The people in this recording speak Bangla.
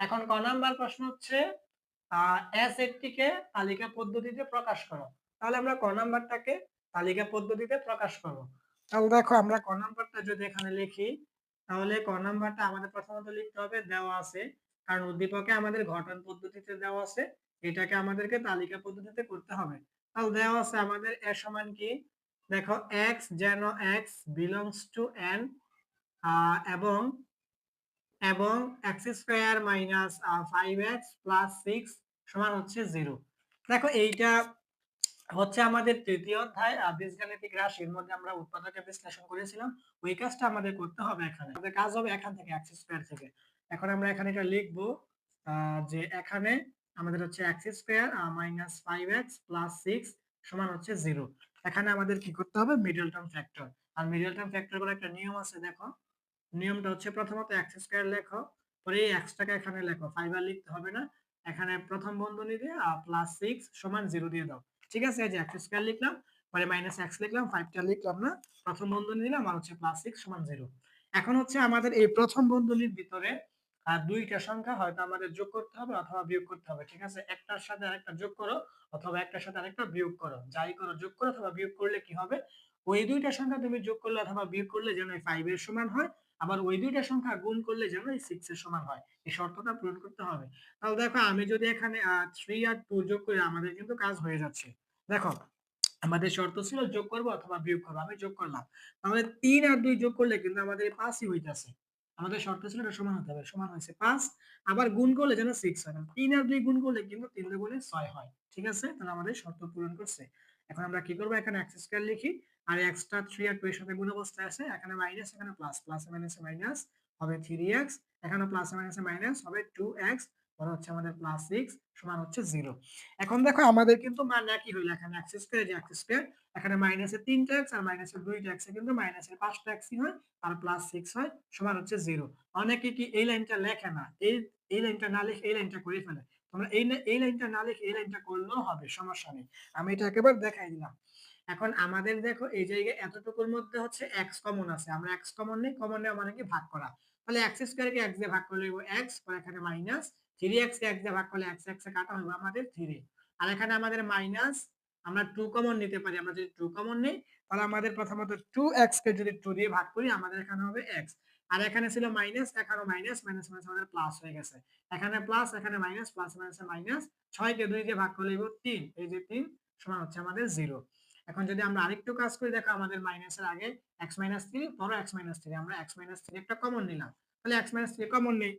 এখন ক নাম্বার প্রশ্ন হচ্ছে অ্যাসেটটিকে তালিকা পদ্ধতিতে প্রকাশ করো। তাহলে আমরা ক নাম্বারটাকে তালিকা পদ্ধতিতে প্রকাশ করব। তাহলে দেখো আমরা ক নাম্বারটা যদি এখানে লিখি, তাহলে ক নাম্বারটা আমাদের প্রথমত লিখতে হবে দেওয়া আছে। কারণ উদ্দীপকে আমাদের গঠন পদ্ধতিতে দেওয়া আছে। এটাকে আমাদেরকে তালিকা পদ্ধতিতে করতে হবে। তাহলে দেওয়া আছে আমাদের a সমান কি? দেখো x যেন x belongs to n এবং এবং x square minus 5x plus 6 সমান হচ্ছে 0। দেখো এইটা হচ্ছে আমাদের তৃতীয় অধ্যায় বীজগাণিতিক রাশির মধ্যে আমরা উৎপাদকে বিশ্লেষণ করেছিলাম। ওই কাজটা আমাদের করতে হবে এখানে। আমাদের কাজ হবে এখান থেকে x স্কয়ার থেকে। এখন আমরা এখানে এটা লিখব যে এখানে আমাদের হচ্ছে x square minus 5x plus 6 সমান হচ্ছে 0। এখানে আমাদের কি করতে হবে? Middle term factor. আর মিডল টার্ম ফ্যাক্টর করার একটা নিয়ম আছে দেখো। নিয়মটা হচ্ছে প্রথমত x স্কয়ার লেখো, পরে এই x টাকে এখানে লেখো। 5 আর লিখতে হবে না। এখানে প্রথম বন্ধনী দিয়ে প্লাস 6 সমান 0 দিয়ে দাও। ঠিক আছে? এই যে x স্কয়ার লিখলাম, পরে মাইনাস x লিখলাম, 5 টা লিখলাম না। প্রথম বন্ধনী দিলাম আর হচ্ছে প্লাস 6 সমান 0। এখন হচ্ছে আমাদের এই প্রথম বন্ধনীর ভিতরে দুইটা সংখ্যা হয়তো আমাদের যোগ করতে হবে অথবা বিয়োগ করতে হবে। ঠিক আছে? একটার সাথে আরেকটা যোগ করো অথবা একটার সাথে আরেকটা বিয়োগ করো। যাই করো যোগ করো অথবা বিয়োগ করলে কি হবে? ওই দুইটা সংখ্যা তুমি যোগ করলে অথবা বিয়োগ করলে যেন এই 5 এর সমান হয়। আবার ওই দুইটা সংখ্যা গুণ করলে যেন এই 6 এর সমান হয়। এই শর্তটা পূরণ করতে হবে। তাহলে দেখো আমি যদি এখানে 3 আর 2 যোগ করি আমাদের কিন্তু কাজ হয়ে যাচ্ছে। দেখো আমাদের শর্ত ছিল যোগ করব অথবা বিয়োগ করব। আমি যোগ করলাম। তাহলে 3 আর 2 যোগ করলে কিন্তু আমাদের 5 ই হইতাছে। আমাদের শর্ত ছিল এটা সমান হতে হবে। সমান হয়েছে 5। আবার গুণ করলে যেন 6 হয়। 3 আর 2 গুণ করলে কিন্তু 3 দুগুণে 6 হয়। ঠিক আছে? তাহলে আমাদের শর্ত পূরণ করছে। এখন আমরা কি করব? এখানে x স্কয়ার লিখি। আর x টা 3 আর 2 এর সাথে গুণ অবস্থায় আছে। এখানে মাইনাস এখানে প্লাস, প্লাসে মাইনাসে মাইনাস হবে 3x, এখানে প্লাসে মাইনাসে মাইনাস হবে 2x, পরে হচ্ছে আমাদের প্লাস 6 সমান হচ্ছে 0। এখন দেখো আমাদের কিন্তু মান একই হইলো। এখানে x স্কয়ার যে x স্কয়ার, এখানে মাইনাসে 3টা x আর মাইনাসে 2টা x এ কিন্তু মাইনাসের 5টা x ই হয় আর প্লাস 6 হয় সমান হচ্ছে 0। অনেকে কি এই লাইনটা লেখে না। এই লাইনটা না লিখে এই লাইনটা করে ফেলে। তোমরা এই লাইনটা না লিখে এই লাইনটা করলেও হবে, সমস্যা নেই। আমি এটা একেবারে দেখাই দিলাম। এখন আমাদের দেখো এই জায়গায় এতটুকুর মধ্যে হচ্ছে x কমন আছে। আমরা x কমন নেই, কমন নেওয়া মানে কি ভাগ করা। তাহলে x স্কয়ার কে x দিয়ে ভাগ করলে হইব x, পরে এখানে মাইনাস 3x কে x দিয়ে ভাগ করলে x এ কাটা হইব আমাদের 3। আর এখানে আমাদের মাইনাস, আমরা 2 কমন নিতে পারি। আমরা যদি 2 কমন নেই তাহলে আমাদের প্রথমত 2x কে যদি 2 দিয়ে ভাগ করি আমাদের এখানে হবে x। আর এখানে ছিল মাইনাস, এখানে মাইনাস, মাইনাস মাইনাস আমাদের প্লাস হয়ে গেছে। এখানে প্লাস, এখানে মাইনাস, প্লাস মাইনাসে মাইনাস, 6 কে 2 দিয়ে ভাগ করলে হইব 3। এই যে 3 সমান হচ্ছে আমাদের 0। এখন যদি আমরা আরেকটু কাজ করি দেখো আমাদের মাইনাসের আগে x - 3 পরে x - 3 আমরা x - 3 একটা কমন নিলাম। তাহলে x - 3 কমন নেই।